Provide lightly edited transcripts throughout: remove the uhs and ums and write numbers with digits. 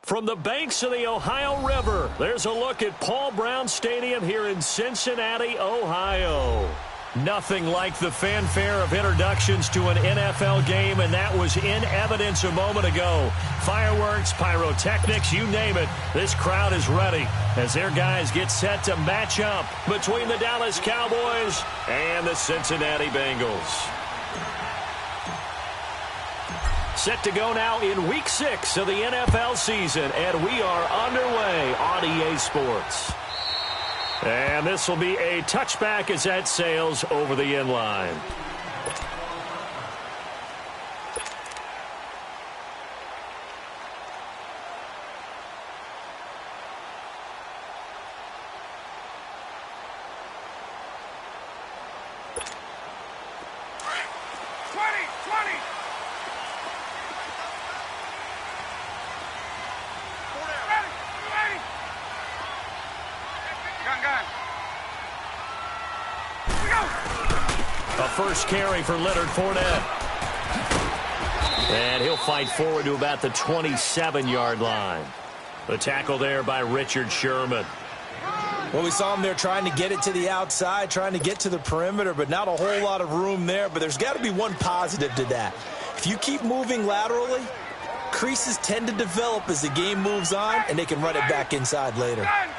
From the banks of the Ohio River, there's a look at Paul Brown Stadium here in Cincinnati, Ohio. Nothing like the fanfare of introductions to an NFL game, and that was in evidence a moment ago. Fireworks, pyrotechnics, you name it. This crowd is ready as their guys get set to match up between the Dallas Cowboys and the Cincinnati Bengals. Set to go now in Week 6 of the NFL season, and we are underway on EA Sports. And this will be a touchback as that sails over the end line. First carry for Leonard Fournette. And he'll fight forward to about the 27-yard line. The tackle there by Richard Sherman. Well, we saw him there trying to get it to the outside, trying to get to the perimeter, but not a whole lot of room there. But there's got to be one positive to that. If you keep moving laterally, creases tend to develop as the game moves on, and they can run it back inside later. Gun!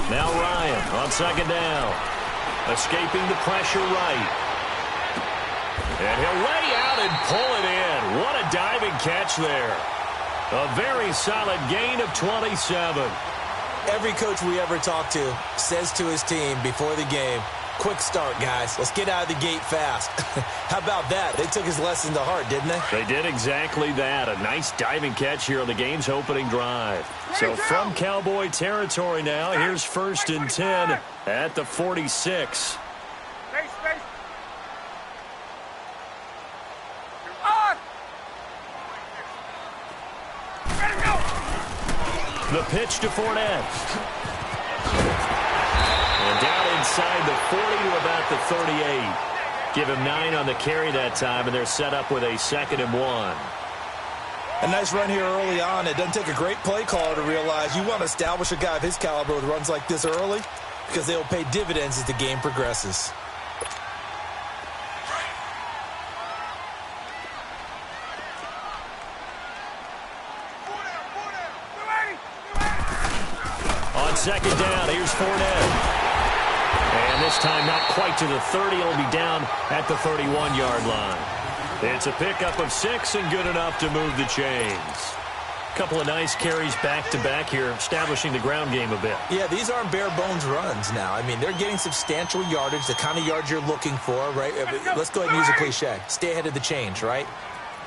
Now Ryan on second down. Escaping the pressure right. And he'll lay out and pull it in. What a diving catch there. A very solid gain of 27. Every coach we ever talk to says to his team before the game, quick start, guys. Let's get out of the gate fast. How about that? They took his lesson to heart, didn't they? They did exactly that. A nice diving catch here on the game's opening drive. So from Cowboy territory now, here's 1st and 10 at the 46. The pitch to Fournette. And down inside the 40 to about the 38. Give him 9 on the carry that time, and they're set up with a 2nd and 1. A nice run here early on. It doesn't take a great play caller to realize you want to establish a guy of his caliber with runs like this early because they'll pay dividends as the game progresses. On second down, here's Fournette. And this time not quite to the 30. It'll be down at the 31-yard line. It's a pickup of 6 and good enough to move the chains. Couple of nice carries back-to-back here, establishing the ground game a bit. Yeah, these aren't bare-bones runs now. I mean, they're getting substantial yardage, the kind of yards you're looking for, right? Let's go ahead and use a cliche. Stay ahead of the change, right?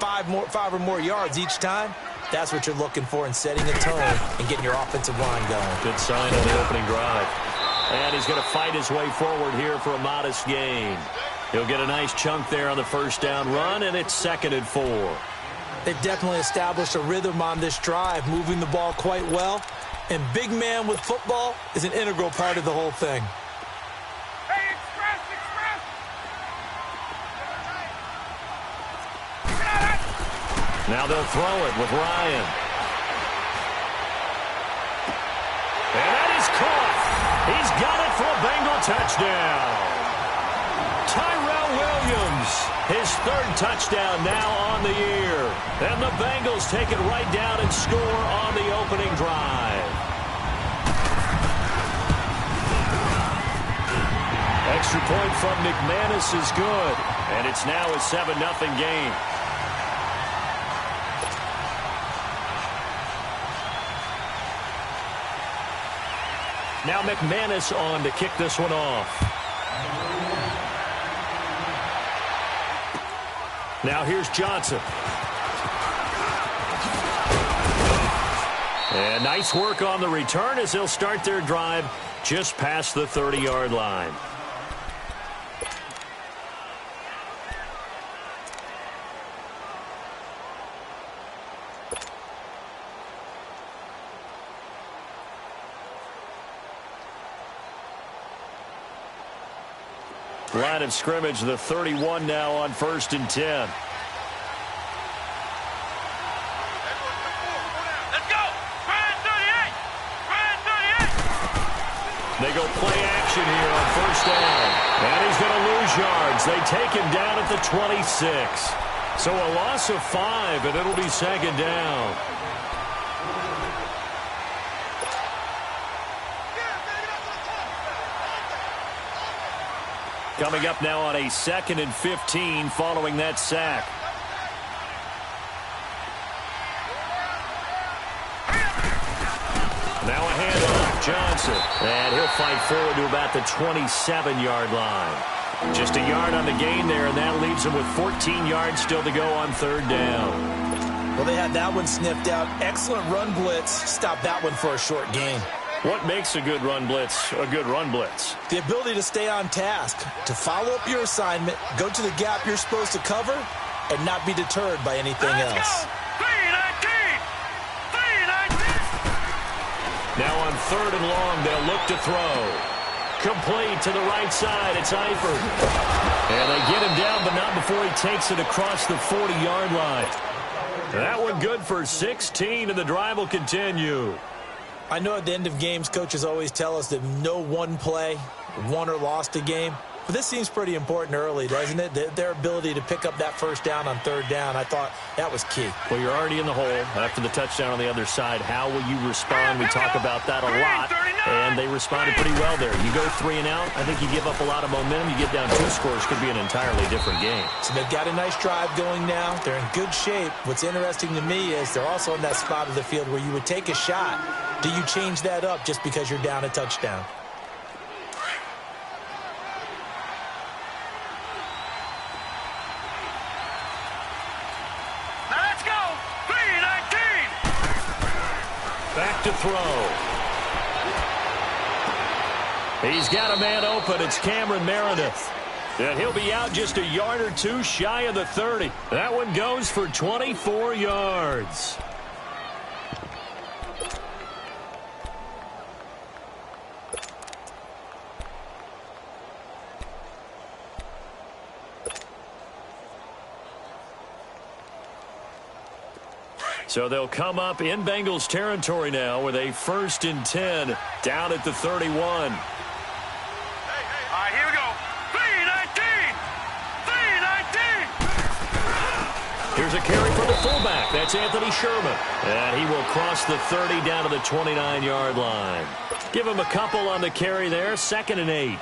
5 or more yards each time. That's what you're looking for in setting a tone and getting your offensive line going. Good sign on the opening drive. And he's going to fight his way forward here for a modest gain. He'll get a nice chunk there on the first down run, and it's 2nd and 4. They've definitely established a rhythm on this drive, moving the ball quite well. And big man with football is an integral part of the whole thing. Hey, express! Now they'll throw it with Ryan. And that is caught. He's got it for a Bengal touchdown. Tyrell Williams, his 3rd touchdown now on the year. And the Bengals take it right down and score on the opening drive. Extra point from McManus is good. And it's now a 7-0 game. Now McManus on to kick this one off. Now here's Johnson. And nice work on the return as they'll start their drive just past the 30-yard line. Line of scrimmage, the 31 now on 1st and 10. They go play action here on 1st down. And he's going to lose yards. They take him down at the 26. So a loss of 5, and it'll be 2nd down. Coming up now on a 2nd and 15 following that sack. Now a handoff, Johnson. And he'll fight forward to about the 27-yard line. Just a yard on the gain there, and that leaves him with 14 yards still to go on 3rd down. Well, they had that one sniffed out. Excellent run blitz. Stop that one for a short gain. What makes a good run blitz a good run blitz? The ability to stay on task, to follow up your assignment, go to the gap you're supposed to cover, and not be deterred by anything else. Now on 3rd and long, they'll look to throw. Complete to the right side. It's Eifert. And they get him down, but not before he takes it across the 40-yard line. That one good for 16, and the drive will continue. I know at the end of games, coaches always tell us that no one play won or lost a game. But this seems pretty important early, doesn't it? Their ability to pick up that 1st down on 3rd down, I thought that was key. Well, you're already in the hole after the touchdown on the other side. How will you respond? We talk about that a lot, and they responded pretty well there. You go 3 and out, I think you give up a lot of momentum. You get down 2 scores, could be an entirely different game. So they've got a nice drive going now. They're in good shape. What's interesting to me is they're also in that spot of the field where you would take a shot. Do you change that up just because you're down a touchdown? Back to throw. He's got a man open. It's Cameron Meredith. And he'll be out just a yard or 2 shy of the 30. That one goes for 24 yards. So they'll come up in Bengals territory now with a 1st and 10 down at the 31. All right, here we go. 3-19. Here's a carry from the fullback. That's Anthony Sherman. And he will cross the 30 down to the 29-yard line. Give him a couple on the carry there. 2nd and 8.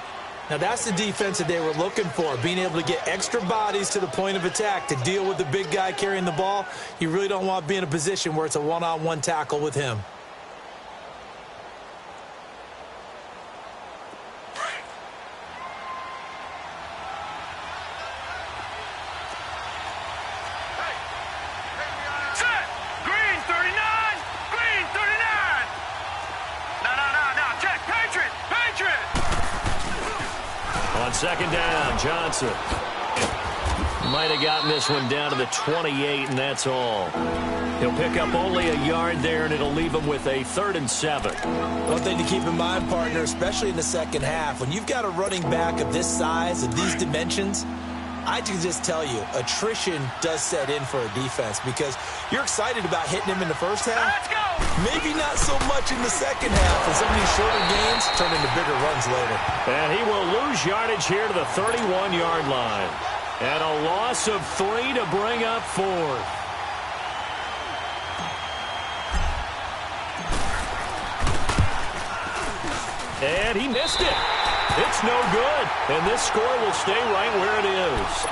Now, that's the defense that they were looking for, being able to get extra bodies to the point of attack to deal with the big guy carrying the ball. You really don't want to be in a position where it's a one-on-one tackle with him. Set. Green 39. Green 39. No. Check. Patriot. On 2nd down, Johnson might have gotten this one down to the 28, and that's all. He'll pick up only a yard there, and it'll leave him with a 3rd and 7. One thing to keep in mind, partner, especially in the second half, when you've got a running back of this size, of these dimensions, I can just tell you, attrition does set in for a defense because you're excited about hitting him in the first half. Let's go. Maybe not so much in the second half, and some of these shorter gains turn into bigger runs later. And he will lose yardage here to the 31-yard line. And a loss of 3 to bring up 4th. And he missed it. It's no good. And this score will stay right where it is.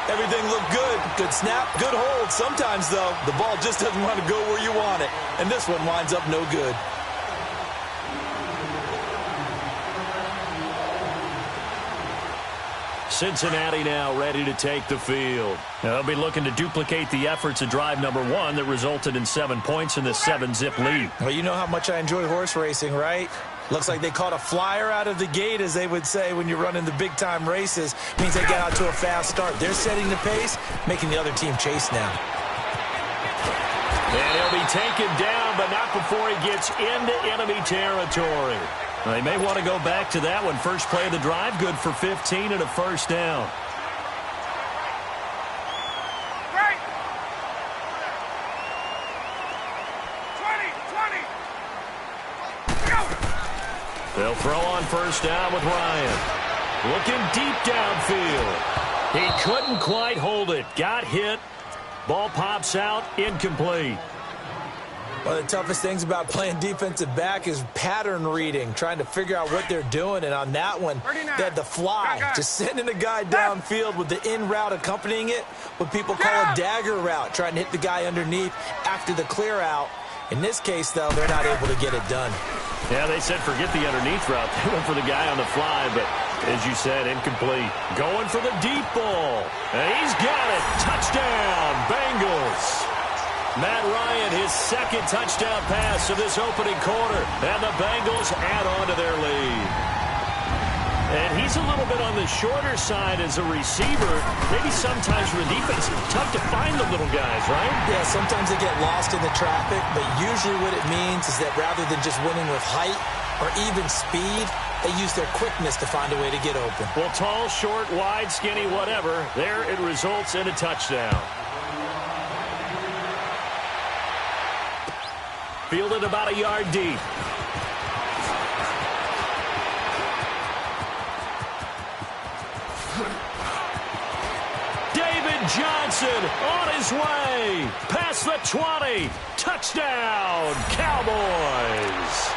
Everything looked good. Good snap, good hold. Sometimes, though, the ball just doesn't want to go where you want it. And this one winds up no good. Cincinnati now ready to take the field. They'll be looking to duplicate the efforts of drive number 1 that resulted in 7 points in the 7-zip lead. Well, you know how much I enjoy horse racing, right? Looks like they caught a flyer out of the gate, as they would say when you're running the big-time races. Means they got out to a fast start. They're setting the pace, making the other team chase now. And he'll be taken down, but not before he gets into enemy territory. They may want to go back to that one. First play of the drive, good for 15 and a first down. Right. 20, 20. Go. They'll throw on first down with Ryan. Looking deep downfield. He couldn't quite hold it. Got hit. Ball pops out, incomplete. One of the toughest things about playing defensive back is pattern reading, trying to figure out what they're doing. And on that one, they had the fly, just sending the guy downfield with the in route accompanying it, what people call a dagger route, trying to hit the guy underneath after the clear out. In this case, though, they're not able to get it done. Yeah, they said forget the underneath route. They went for the guy on the fly, but as you said, incomplete. Going for the deep ball. And he's got it. Touchdown, Bengals. Matt Ryan, his second touchdown pass of this opening quarter. And the Bengals add on to their lead. And he's a little bit on the shorter side as a receiver. Maybe sometimes for the defense, tough to find the little guys, right? Yeah, sometimes they get lost in the traffic, but usually what it means is that rather than just winning with height or even speed, they use their quickness to find a way to get open. Well, tall, short, wide, skinny, whatever, there it results in a touchdown. Fielded about a yard deep. David Johnson on his way. Past the 20. Touchdown, Cowboys.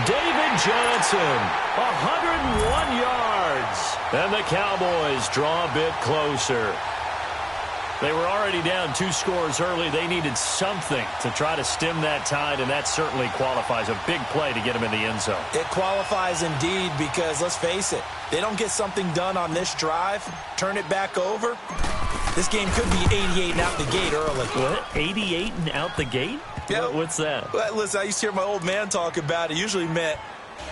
David Johnson, 101 yards. And the Cowboys draw a bit closer. They were already down 2 scores early. They needed something to try to stem that tide, and that certainly qualifies. A big play to get them in the end zone. It qualifies indeed because, let's face it, they don't get something done on this drive, turn it back over, this game could be 88 and out the gate early. What? 88 and out the gate? Yeah. What's that? Well, listen, I used to hear my old man talk about it. Usually meant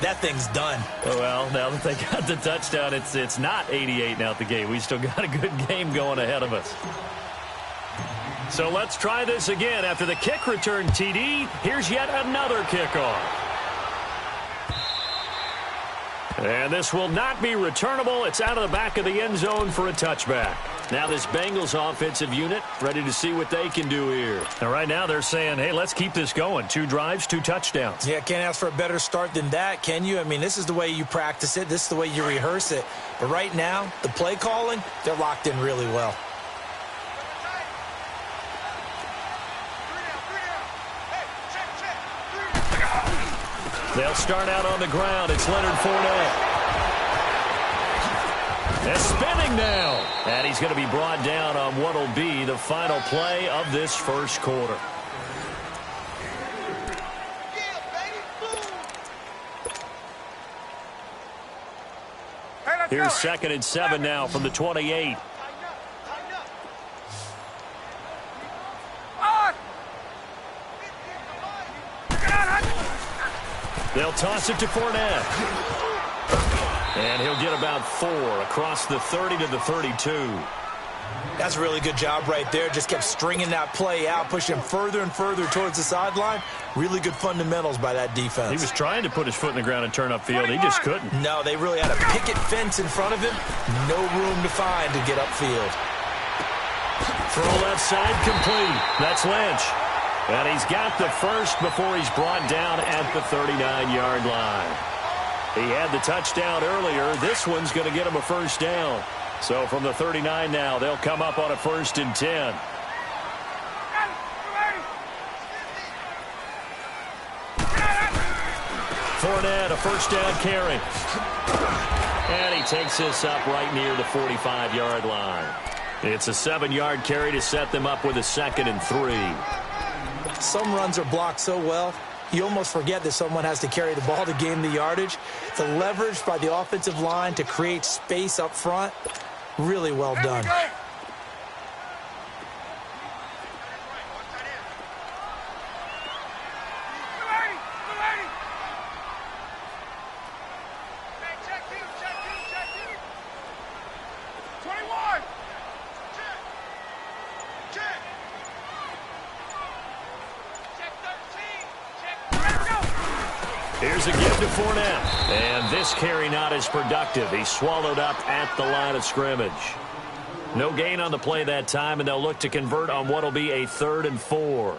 that thing's done. Oh, well, now that they got the touchdown, it's not 88 and out the gate. We still got a good game going ahead of us. So let's try this again. After the kick return TD, here's yet another kickoff. And this will not be returnable. It's out of the back of the end zone for a touchback. Now this Bengals offensive unit ready to see what they can do here. And right now they're saying, hey, let's keep this going. 2 drives, 2 touchdowns. Yeah, can't ask for a better start than that, can you? I mean, this is the way you practice it. This is the way you rehearse it. But right now, the play calling, they're locked in really well. They'll start out on the ground. It's Leonard Fournette. They're spinning now. And he's going to be brought down on what will be the final play of this first quarter. Here's 2nd and 7 now from the 28. They'll toss it to Fournette. And he'll get about 4 across the 30 to the 32. That's a really good job right there. Just kept stringing that play out, pushing further and further towards the sideline. Really good fundamentals by that defense. He was trying to put his foot in the ground and turn upfield. He just couldn't. No, they really had a picket fence in front of him. No room to find to get upfield. Throw left side complete. That's Lynch. And he's got the first before he's brought down at the 39-yard line. He had the touchdown earlier. This one's going to get him a first down. So from the 39 now, they'll come up on a 1st and 10. Fournette, a first down carry. And he takes this up right near the 45-yard line. It's a 7-yard carry to set them up with a 2nd and 3. Some runs are blocked so well, you almost forget that someone has to carry the ball to gain the yardage. The leverage by the offensive line to create space up front, really well done. is a give to Fournette. And this carry not as productive. He's swallowed up at the line of scrimmage. No gain on the play that time, and they'll look to convert on what will be a 3rd and 4.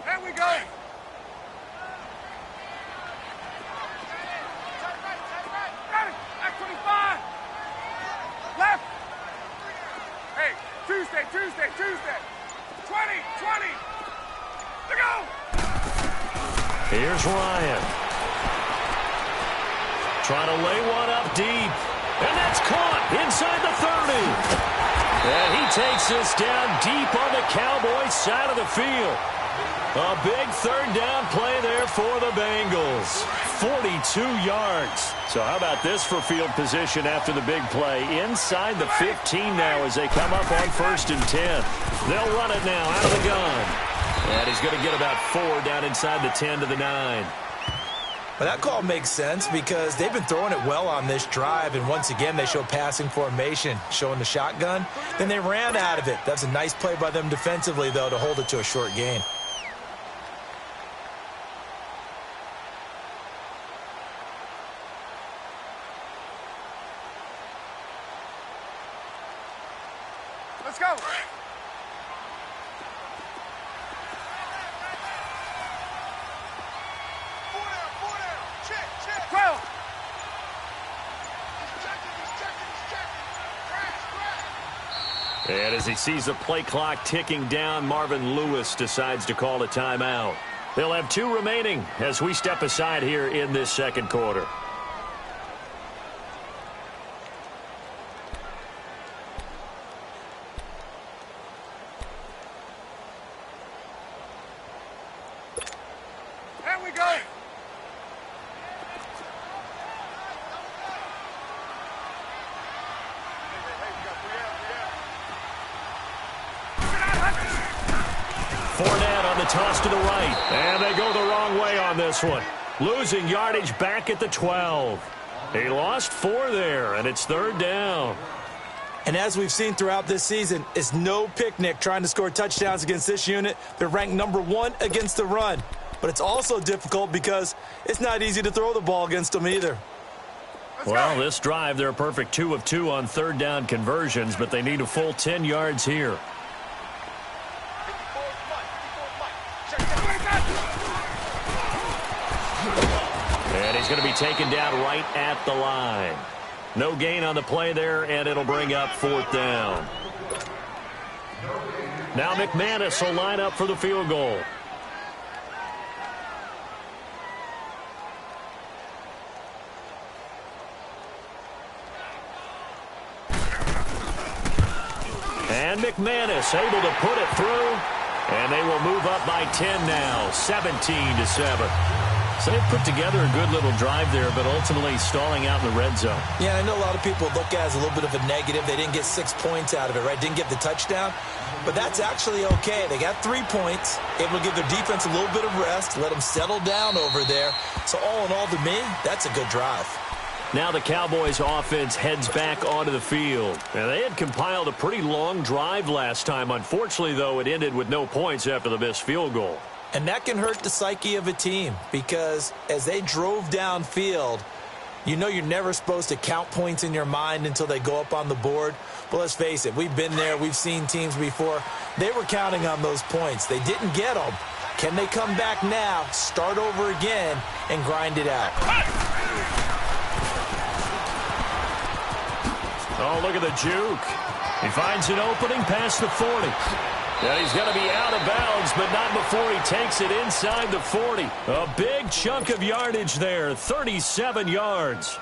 There we go. Got it. Back 25. Left. Hey, Tuesday. 20. To go. Here's Ryan. Trying to lay one up deep. And that's caught inside the 30. And he takes this down deep on the Cowboys' side of the field. A big 3rd down play there for the Bengals. 42 yards. So how about this for field position after the big play? Inside the 15 now as they come up on 1st and 10. They'll run it now out of the gun. And he's going to get about 4 down inside the 10 to the 9. Well, that call makes sense because they've been throwing it well on this drive, and once again they show passing formation, showing the shotgun. Then they ran out of it. That's a nice play by them defensively, though, to hold it to a short gain. Let's go. Check. 12. And as he sees the play clock ticking down, Marvin Lewis decides to call a timeout. They'll have 2 remaining as we step aside here in this 2nd quarter. There we go. Fournette on the toss to the right. And they go the wrong way on this one. Losing yardage back at the 12. He lost 4 there, and it's 3rd down. And as we've seen throughout this season, it's no picnic trying to score touchdowns against this unit. They're ranked number 1 against the run. But it's also difficult because it's not easy to throw the ball against them either. Well, this drive, they're a perfect 2 of 2 on 3rd down conversions, but they need a full 10 yards here. And he's going to be taken down right at the line. No gain on the play there, and it'll bring up 4th down. Now McManus will line up for the field goal. And McManus able to put it through, and they will move up by 10 now, 17-7. So they've put together a good little drive there, but ultimately stalling out in the red zone. Yeah, I know a lot of people look at it as a little bit of a negative. They didn't get 6 points out of it, right? Didn't get the touchdown. But that's actually okay. They got 3 points, able to give their defense a little bit of rest, let them settle down over there. So all in all, to me, that's a good drive. Now the Cowboys offense heads back onto the field. And they had compiled a pretty long drive last time. Unfortunately, though, it ended with no points after the missed field goal. And that can hurt the psyche of a team because as they drove downfield, you know you're never supposed to count points in your mind until they go up on the board. But let's face it, we've been there. We've seen teams before. They were counting on those points. They didn't get them. Can they come back now, start over again, and grind it out? Oh, look at the juke. He finds an opening past the 40. And he's going to be out of bounds, but not before he takes it inside the 40. A big chunk of yardage there, 37 yards.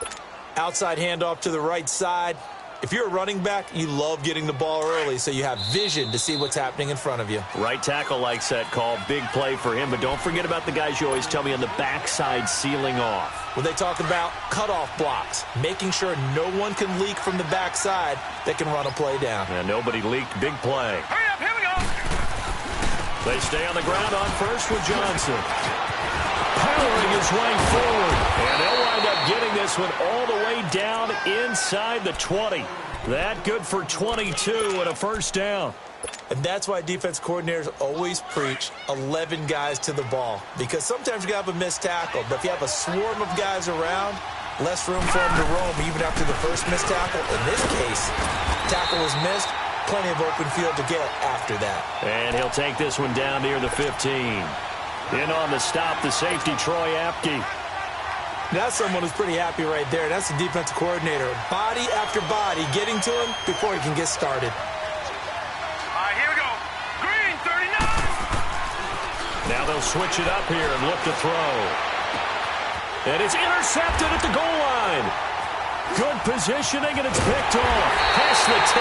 Outside handoff to the right side. If you're a running back, you love getting the ball early so you have vision to see what's happening in front of you. Right tackle likes that call. Big play for him, but don't forget about the guys you always tell me on the backside sealing off. When they talk about cutoff blocks, making sure no one can leak from the backside that can run a play down. And nobody leaked. Big play. Hurry up, here we go. They stay on the ground on first with Johnson. powering his way forward. And they'll wind up getting this one all the way down inside the 20. That good for 22 and a first down. And that's why defense coordinators always preach 11 guys to the ball. Because sometimes you have a missed tackle, but if you have a swarm of guys around, less room for him to roam even after the first missed tackle. In this case, tackle was missed, plenty of open field to get after that. And he'll take this one down near the 15. In on the stop, the safety, Troy Apke. That's someone who's pretty happy right there. That's the defensive coordinator. Body after body getting to him before he can get started. Now they'll switch it up here and look to throw. And it's intercepted at the goal line. Good positioning, and it's picked off. Past the 10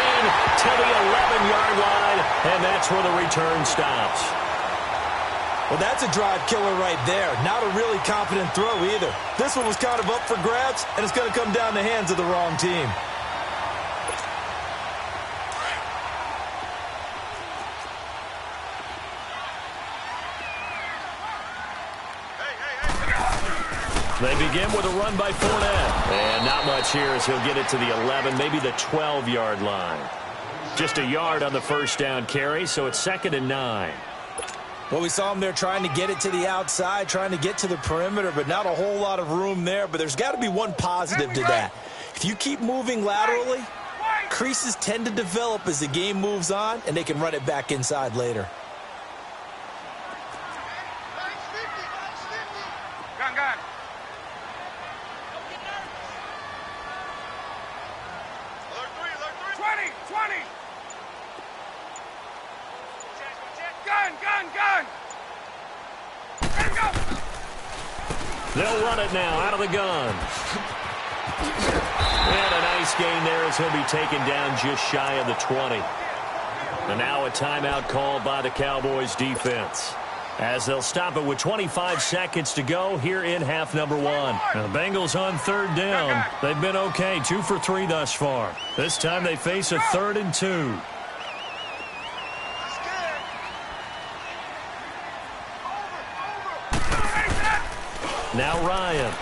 to the 11-yard line, and that's where the return stops. Well, that's a drive killer right there. Not a really confident throw either. This one was kind of up for grabs, and it's going to come down the hands of the wrong team. They begin with a run by Fournette. And not much here as he'll get it to the 11, maybe the 12-yard line. Just a yard on the first down carry, so it's 2nd and 9. Well, we saw him there trying to get it to the outside, trying to get to the perimeter, but not a whole lot of room there. But there's got to be one positive to that. If you keep moving laterally, creases tend to develop as the game moves on, and they can run it back inside later. Gun. 20. Gun. There you go. They'll run it now out of the gun. And a nice gain there as he'll be taken down just shy of the 20. And now a timeout called by the Cowboys defense, as they'll stop it with 25 seconds to go here in half number 1. Now, the Bengals on 3rd down. They've been okay, 2 for 3 thus far. This time they face a 3rd and 2. Now Ryan.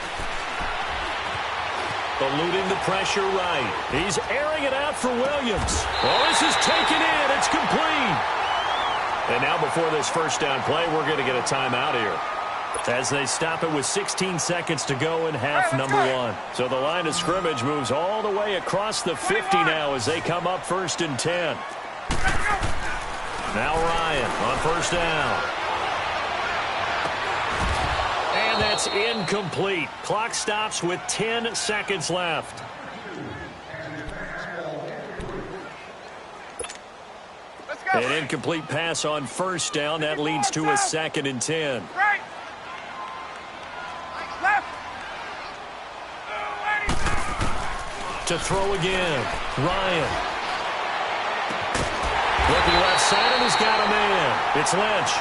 Eluding the pressure right. He's airing it out for Williams. Oh, this is taken in. It's complete. And now before this first down play, we're going to get a timeout here, as they stop it with 16 seconds to go in half number 1. So the line of scrimmage moves all the way across the 50 now as they come up 1st and 10. Now Ryan on first down. And that's incomplete. Clock stops with 10 seconds left. An incomplete pass on first down. That leads to a 2nd and 10. Right. Left. To throw again. Ryan. Looking left side, and he's got a man. It's Lynch.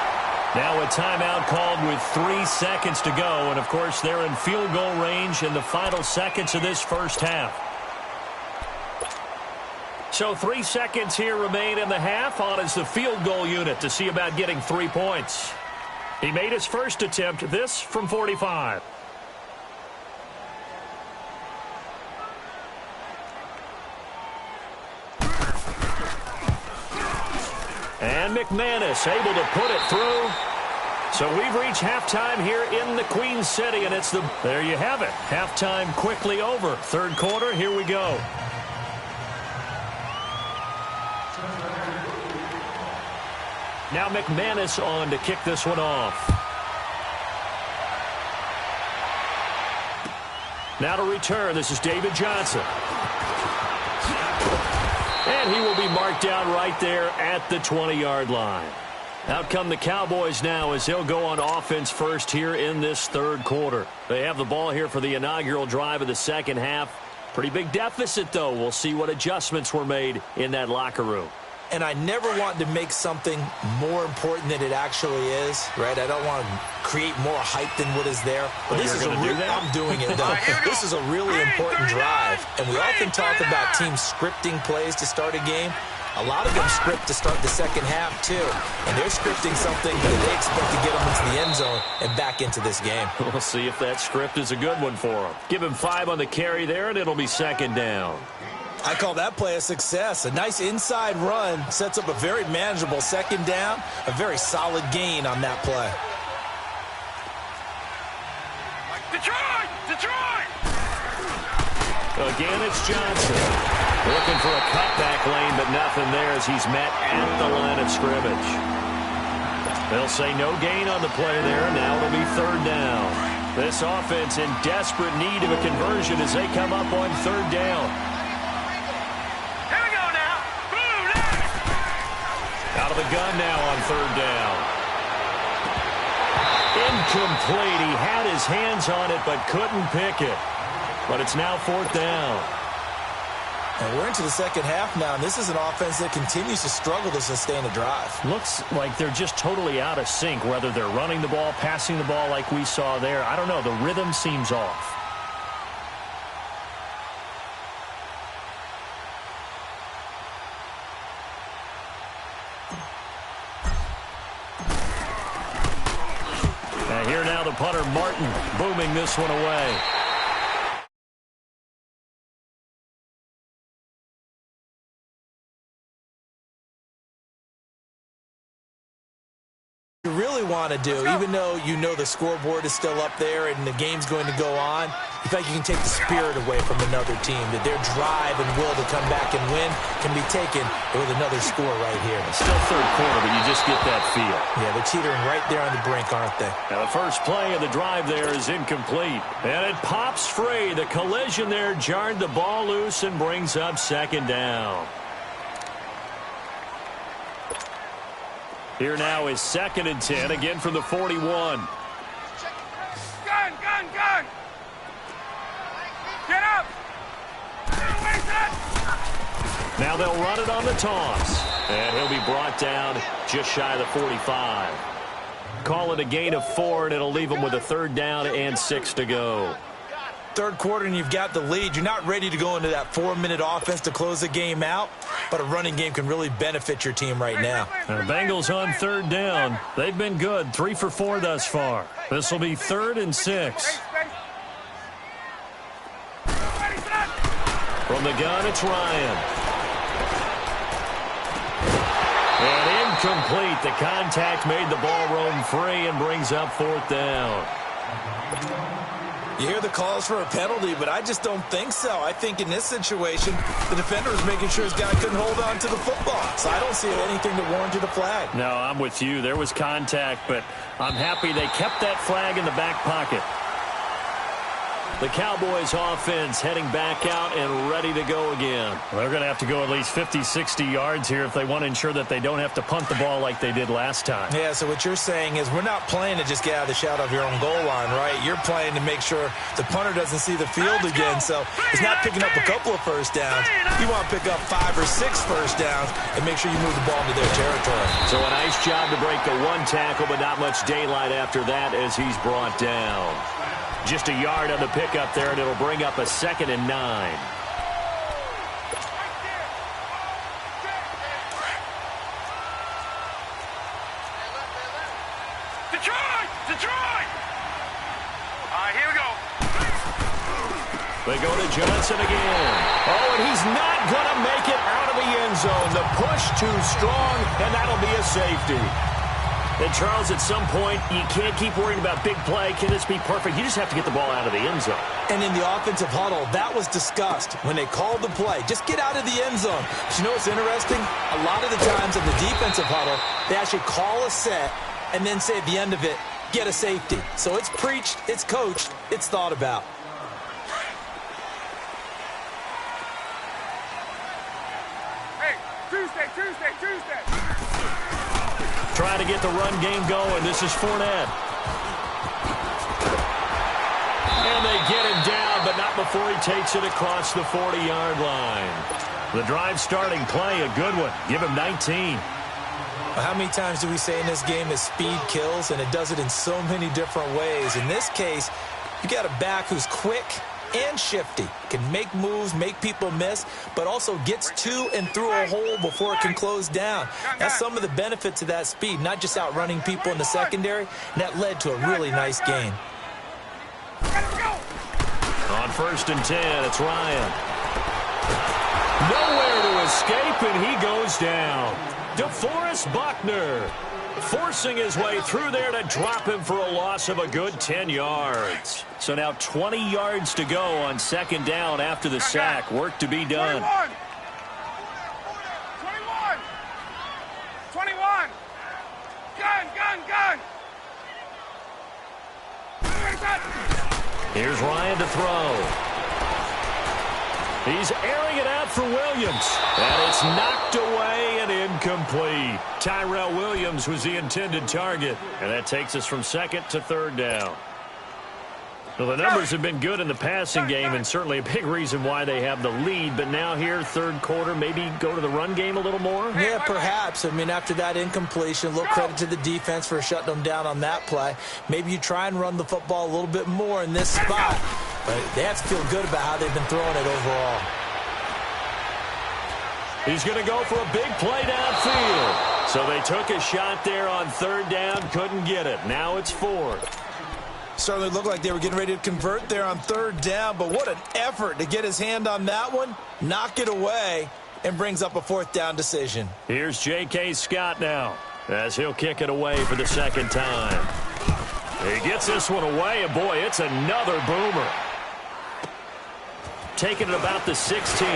Now a timeout called with 3 seconds to go. And, of course, they're in field goal range in the final seconds of this first half. So 3 seconds here remain in the half. On is the field goal unit to see about getting 3 points. He made his first attempt, this from 45. And McManus able to put it through. So we've reached halftime here in the Queen City, and there you have it. Halftime quickly over. 3rd quarter, here we go. Now McManus on to kick this one off. Now to return, this is David Johnson. And he will be marked down right there at the 20-yard line. Out come the Cowboys now as they'll go on offense first here in this 3rd quarter. They have the ball here for the inaugural drive of the second half. Pretty big deficit, though. We'll see what adjustments were made in that locker room. And I never want to make something more important than it actually is, right? I don't want to create more hype than what is there. But this is I'm doing it, though. This is a really important drive. And we often talk about teams scripting plays to start a game. A lot of them script to start the second half, too. And they're scripting something that they expect to get them into the end zone and back into this game. We'll see if that script is a good one for them. Give him 5 on the carry there, and it'll be second down. I call that play a success. A nice inside run sets up a very manageable second down, a very solid gain on that play. Detroit! Detroit! Again, it's Johnson. Looking for a cutback lane, but nothing there as he's met at the line of scrimmage. They'll say no gain on the play there. Now it'll be third down. This offense in desperate need of a conversion as they come up on third down. Here we go now. Boom! Out of the gun now on third down. Incomplete. He had his hands on it but couldn't pick it. But it's now fourth down. And we're into the second half now, and this is an offense that continues to struggle to sustain a drive. Looks like they're just totally out of sync, whether they're running the ball, passing the ball like we saw there. I don't know. The rhythm seems off. And here now the punter, Martin, booming this one away. Want to do, even though you know the scoreboard is still up there and the game's going to go on, you feel like you can take the spirit away from another team, that their drive and will to come back and win can be taken with another score right here. It's still third quarter, but you just get that feel. Yeah, they're teetering right there on the brink, aren't they? Now the first play of the drive there is incomplete. And it pops free. The collision there jarred the ball loose and brings up second down. Here now is 2nd and 10, again from the 41. Gun, gun, gun! Get up! Now they'll run it on the toss. And he'll be brought down just shy of the 45. Call it a gain of 4, and it'll leave them with a third down and 6 to go. Third quarter and you've got the lead. You're not ready to go into that 4-minute offense to close the game out, but a running game can really benefit your team right now. The Bengals on third down. They've been good, 3 for 4 thus far. This will be 3rd and 6. From the gun, it's Ryan. And incomplete. The contact made the ball roam free and brings up 4th down. You hear the calls for a penalty, but I just don't think so. I think in this situation, the defender was making sure his guy couldn't hold on to the football. So I don't see anything that warranted a flag. No, I'm with you. There was contact, but I'm happy they kept that flag in the back pocket. The Cowboys offense heading back out and ready to go again. They're going to have to go at least 50, 60 yards here if they want to ensure that they don't have to punt the ball like they did last time. Yeah, so what you're saying is we're not playing to just get out of the shadow of your own goal line, right? You're playing to make sure the punter doesn't see the field again. So he's not picking up a couple of first downs. You want to pick up 5 or 6 first downs and make sure you move the ball into their territory. So a nice job to break the 1 tackle, but not much daylight after that as he's brought down. Just a yard on the pickup there, and it'll bring up a 2nd and 9. Detroit! Detroit! All right, here we go. They go to Johnson again. Oh, and he's not going to make it out of the end zone. The push too strong, and that'll be a safety. And, Charles, at some point, you can't keep worrying about big play. Can this be perfect? You just have to get the ball out of the end zone. And in the offensive huddle, that was discussed when they called the play. Just get out of the end zone. But you know what's interesting? A lot of the times in the defensive huddle, they actually call a set and then say at the end of it, get a safety. So it's preached, it's coached, it's thought about. Hey, Tuesday. Trying to get the run game going. This is Fournette. And they get him down, but not before he takes it across the 40-yard line. The drive starting play, a good one. Give him 19. How many times do we say in this game that speed kills, and it does it in so many different ways? In this case, you got a back who's quick, and shifty. Can make moves, make people miss, but also gets to and through a hole before it can close down. That's some of the benefits of that speed, not just outrunning people in the secondary, and that led to a really nice gain. On 1st and 10, it's Ryan. Nowhere to escape, and he goes down. DeForest Buckner forcing his way through there to drop him for a loss of a good 10 yards. So now 20 yards to go on 2nd down after the sack. Work to be done. 21. Gun. Here's Ryan to throw. He's airing it out for Williams. And it's knocked away and incomplete. Tyrell Williams was the intended target. And that takes us from 2nd to 3rd down. Well, the numbers have been good in the passing game, and certainly a big reason why they have the lead. But now here, 3rd quarter, maybe go to the run game a little more? Yeah, perhaps. I mean, after that incompletion, a little credit to the defense for shutting them down on that play. Maybe you try and run the football a little bit more in this spot. But they have to feel good about how they've been throwing it overall. He's going to go for a big play downfield. So they took a shot there on 3rd down, couldn't get it. Now it's 4th. Certainly looked like they were getting ready to convert there on 3rd down, but what an effort to get his hand on that one, knock it away, and brings up a 4th down decision. Here's J.K. Scott now, as he'll kick it away for the 2nd time. He gets this one away, and boy, it's another boomer. Taking it about the 16.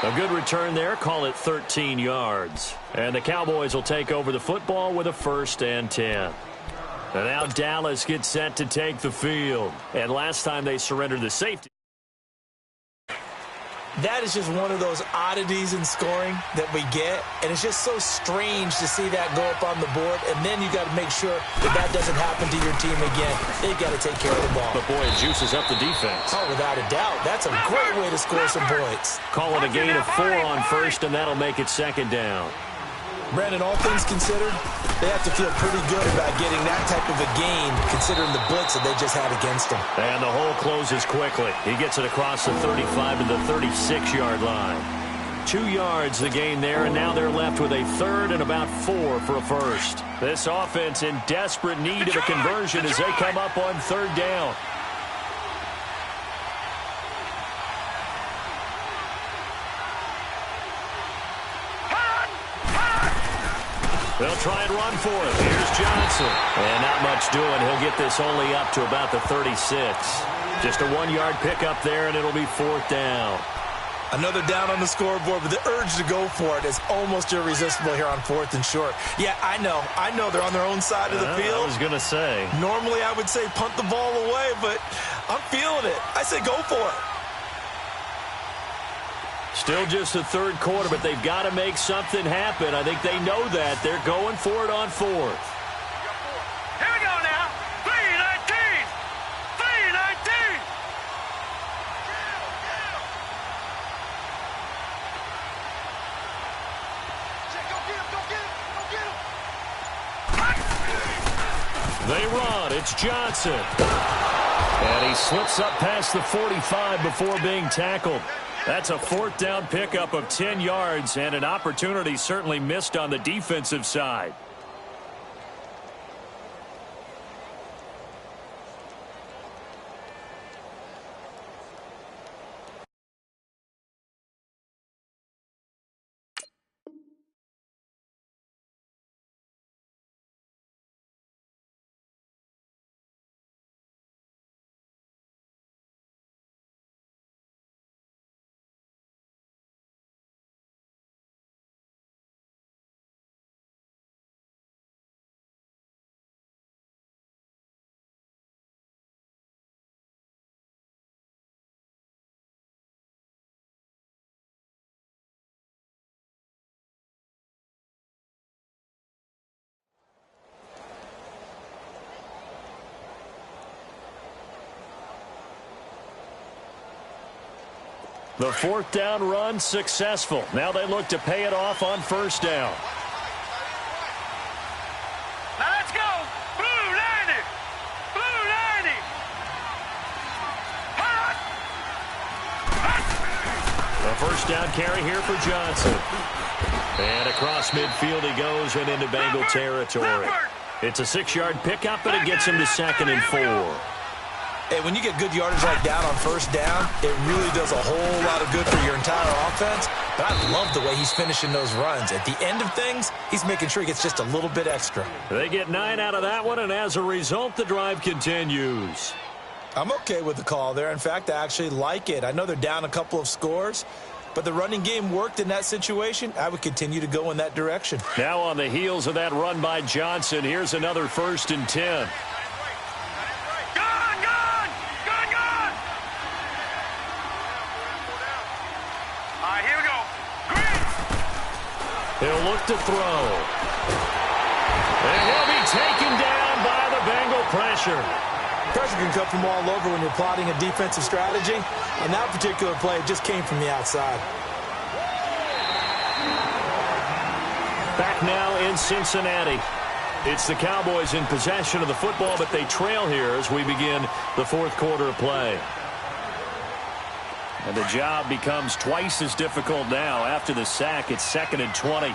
A good return there, call it 13 yards. And the Cowboys will take over the football with a 1st and 10. And now Dallas gets set to take the field. And last time they surrendered the safety. That is just one of those oddities in scoring that we get, and it's just so strange to see that go up on the board, and then you got to make sure that that doesn't happen to your team again. They've got to take care of the ball. But, boy, it juices up the defense. Oh, without a doubt. That's a great way to score some points. Call it a gain of 4 on 1st, and that'll make it 2nd down. Brandon, all things considered, they have to feel pretty good about getting that type of a gain, considering the blitz that they just had against them. And the hole closes quickly. He gets it across the 35 to the 36-yard line. 2 yards the gain there, and now they're left with a 3rd and about 4 for a 1st. This offense in desperate need of a conversion as they come up on 3rd down. They'll try and run for it. Here's Johnson. And not much doing. He'll get this only up to about the 36. Just a 1-yard pickup there, and it'll be 4th down. Another down on the scoreboard, but the urge to go for it is almost irresistible here on 4th and short. Yeah, I know they're on their own side of the field. I was going to say. Normally I would say punt the ball away, but I'm feeling it. I say go for it. Still just the 3rd quarter, but they've got to make something happen. I think they know that. They're going for it on 4th. Here we go now. 3-19. 3-19. They run. It's Johnson. And he slips up past the 45 before being tackled. That's a 4th down pickup of 10 yards and an opportunity certainly missed on the defensive side. The 4th down run successful. Now they look to pay it off on 1st down. Now let's go. Blue 90. Blue first down carry here for Johnson. And across midfield he goes and into Bengal territory. It's a 6-yard pickup, and it gets him to 2nd and 4. Hey, when you get good yardage like that on first down, it really does a whole lot of good for your entire offense. But I love the way he's finishing those runs. At the end of things, he's making sure he gets just a little bit extra. They get 9 out of that one, and as a result, the drive continues. I'm okay with the call there. In fact, I actually like it. I know they're down a couple of scores, but the running game worked in that situation. I would continue to go in that direction. Now on the heels of that run by Johnson, here's another 1st and 10. He'll look to throw. And he'll be taken down by the Bengal pressure. Pressure can come from all over when you're plotting a defensive strategy. On that particular play, it just came from the outside. Back now in Cincinnati. It's the Cowboys in possession of the football, but they trail here as we begin the 4th quarter of play. And the job becomes twice as difficult now. After the sack, it's 2nd and 20.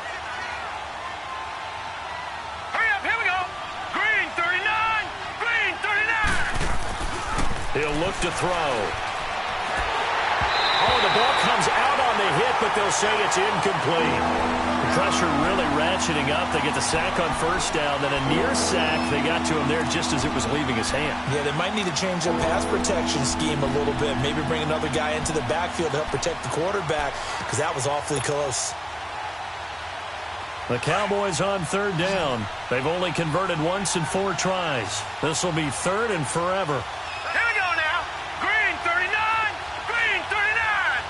Hurry up, here we go. Green 39, Green 39. He'll look to throw. Oh, the ball comes out on the hit, but they'll say it's incomplete. The pressure really ratcheting up. They get the sack on first down, then a near sack. They got to him there just as it was leaving his hand. Yeah, they might need to change their pass protection scheme a little bit. Maybe bring another guy into the backfield to help protect the quarterback, because that was awfully close. The Cowboys on 3rd down. They've only converted once in 4 tries. This will be 3rd and forever. Here we go now. Green 39, Green 39.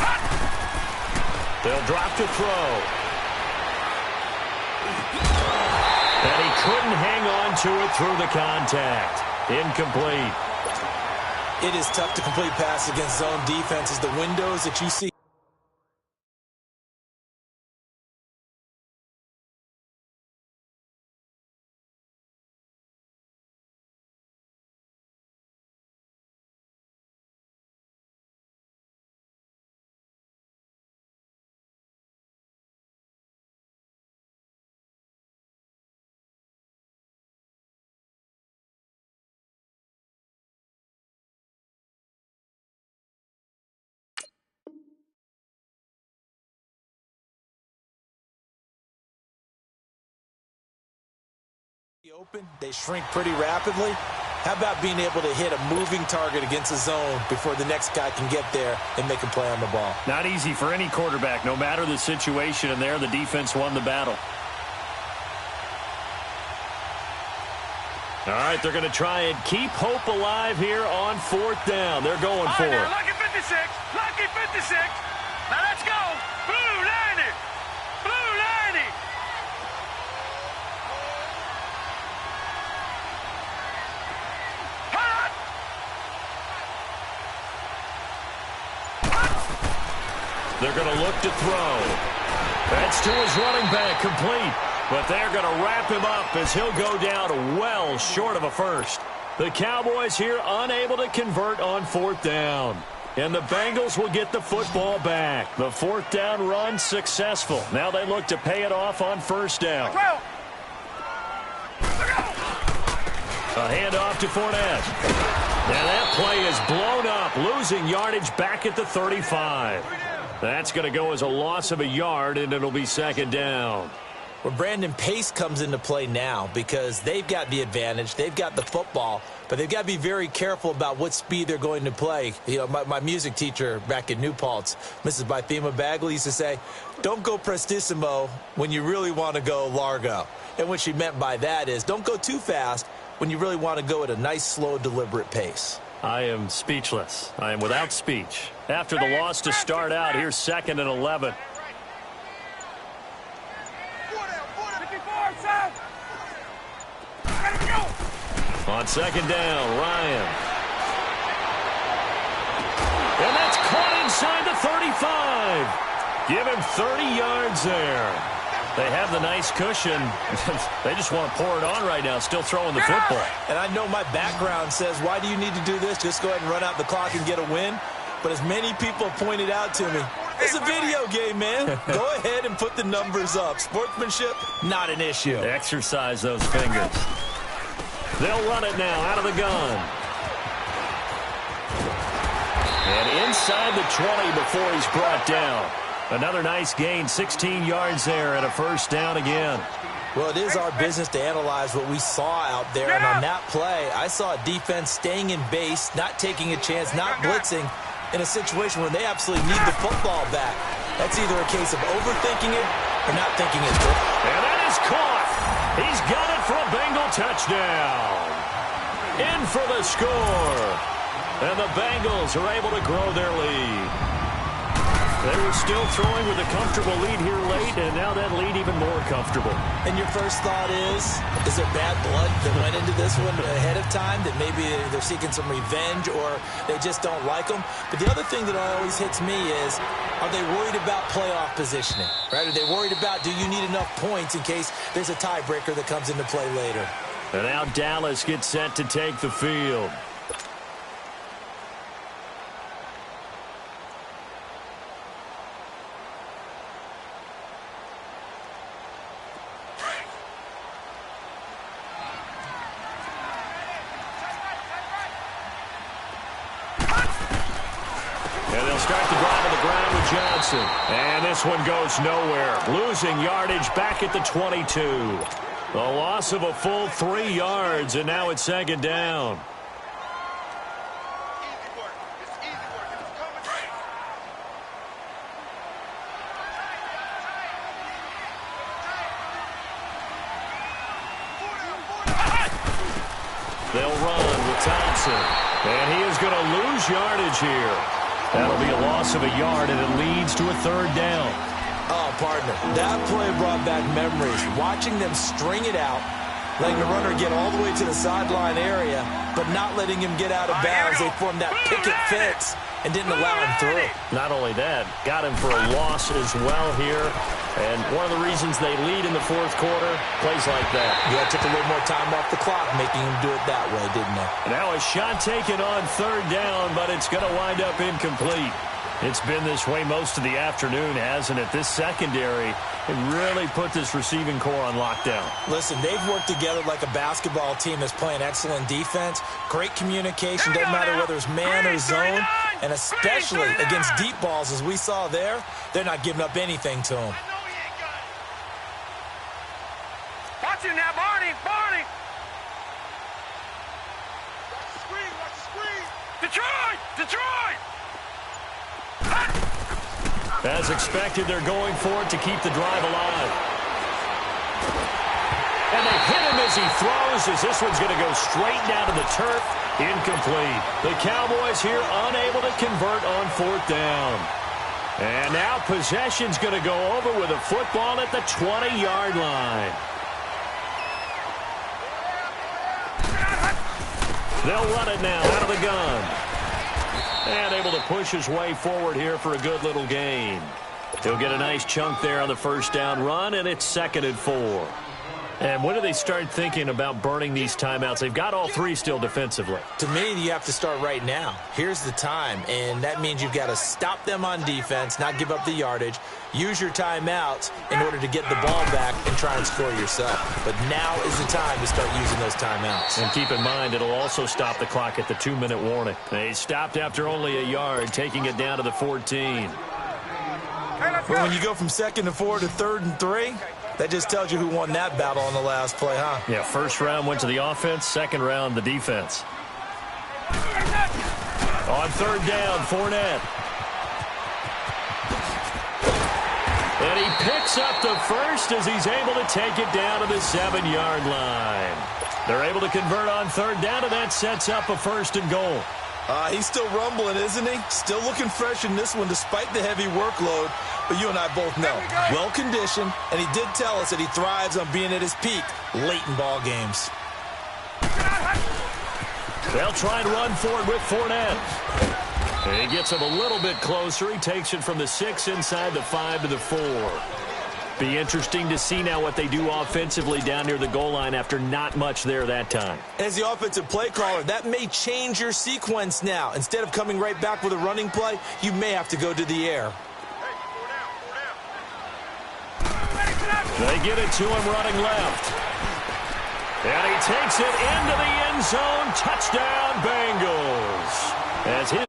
Hot. They'll drop to throw. And he couldn't hang on to it through the contact. Incomplete. It is tough to complete passes against zone defenses. The windows that you see. Open, they shrink pretty rapidly. How about being able to hit a moving target against a zone before the next guy can get there and make a play on the ball? Not easy for any quarterback, no matter the situation, and there the defense won the battle. All right, they're going to try and keep hope alive here on 4th down. They're going for it. Lucky 56, lucky 56. Now let's go. Blue 90, blue 90. They're going to look to throw. That's to his running back, complete. But they're going to wrap him up as he'll go down well short of a first. The Cowboys here unable to convert on 4th down. And the Bengals will get the football back. The 4th down run successful. Now they look to pay it off on 1st down. A handoff to Fournette. And that play is blown up, losing yardage back at the 35. That's going to go as a loss of a yard, and it'll be 2nd down. Well, Brandon, pace comes into play now because they've got the advantage. They've got the football, but they've got to be very careful about what speed they're going to play. You know, my music teacher back in New Paltz, Mrs. Bythema Bagley, used to say, don't go prestissimo when you really want to go largo. And what she meant by that is don't go too fast when you really want to go at a nice, slow, deliberate pace. I am speechless. I am without speech. After the loss to start out, here's 2nd and 11. On 2nd down, Ryan. And that's caught inside the 35. Give him 30 yards there. They have the nice cushion. They just want to pour it on right now, still throwing the football. And I know my background says, why do you need to do this? Just go ahead and run out the clock and get a win. but as many people have pointed out to me, it's a video game, man. Go ahead and put the numbers up. Sportsmanship, not an issue. Exercise those fingers. They'll run it now out of the gun. And inside the 20 before he's brought down. Another nice gain, 16 yards there and a first down again. Well, it is our business to analyze what we saw out there. And on that play, I saw a defense staying in base, not taking a chance, not blitzing in a situation where they absolutely need the football back. That's either a case of overthinking it or not thinking it through. And that is caught. He's got it for a Bengal touchdown. In for the score. And the Bengals are able to grow their lead. They were still throwing with a comfortable lead here late, and now that lead even more comfortable. And your first thought is there bad blood that went into this one ahead of time, that maybe they're seeking some revenge or they just don't like them? But the other thing that always hits me is, are they worried about playoff positioning? Right? Are they worried about, do you need enough points in case there's a tiebreaker that comes into play later? And now Dallas gets set to take the field. And this one goes nowhere. Losing yardage back at the 22. A loss of a full 3 yards, and now it's second down. They'll run with Thompson. And he is going to lose yardage here. That'll be a loss of a yard, and it leads to a third down. Oh, partner, that play brought back memories. Watching them string it out, letting the runner get all the way to the sideline area, but not letting him get out of bounds. They formed that picket fence and didn't allow him through. Not only that, got him for a loss as well here. And one of the reasons they lead in the fourth quarter, plays like that. Yeah, took a little more time off the clock, making him do it that way, didn't they? Now a shot taken on third down, but it's going to wind up incomplete. It's been this way most of the afternoon, hasn't it? This secondary, it really put this receiving core on lockdown. Listen, they've worked together like a basketball team that's playing excellent defense. Great communication, doesn't matter whether it's man or zone. And especially against deep balls, as we saw there, they're not giving up anything to them. Watch him now, Barney! Barney! Watch the screen! Detroit! Detroit! As expected, they're going for it to keep the drive alive. And they hit him as he throws, as this one's going to go straight down to the turf. Incomplete. The Cowboys here unable to convert on fourth down. And now possession's going to go over with a football at the 20-yard line. They'll run it now out of the gun. And able to push his way forward here for a good little gain. He'll get a nice chunk there on the first down run, and it's 2nd and 4. And when do they start thinking about burning these timeouts? They've got all three still defensively. To me, you have to start right now. Here's the time, and that means you've got to stop them on defense, not give up the yardage, use your timeouts in order to get the ball back and try and score yourself. But now is the time to start using those timeouts. And keep in mind, it'll also stop the clock at the 2-minute warning. They stopped after only a yard, taking it down to the 14. But when you go from 2nd and 4 to 3rd and 3, that just tells you who won that battle on the last play, huh? Yeah, first round went to the offense, second round the defense. On third down, Fournette. And he picks up the first as he's able to take it down to the 7-yard line. They're able to convert on third down, and that sets up a 1st and goal. He's still rumbling, isn't he? Still looking fresh in this one despite the heavy workload. But you and I both know, well-conditioned, and he did tell us that he thrives on being at his peak late in ball games. They'll try and run forward with Fournette. And he gets him a little bit closer. He takes it from the 6 inside the 5 to the 4. Be interesting to see now what they do offensively down near the goal line after not much there that time. As the offensive play caller, that may change your sequence now. Instead of coming right back with a running play, you may have to go to the air. They get it to him running left. And he takes it into the end zone. Touchdown, Bengals. As his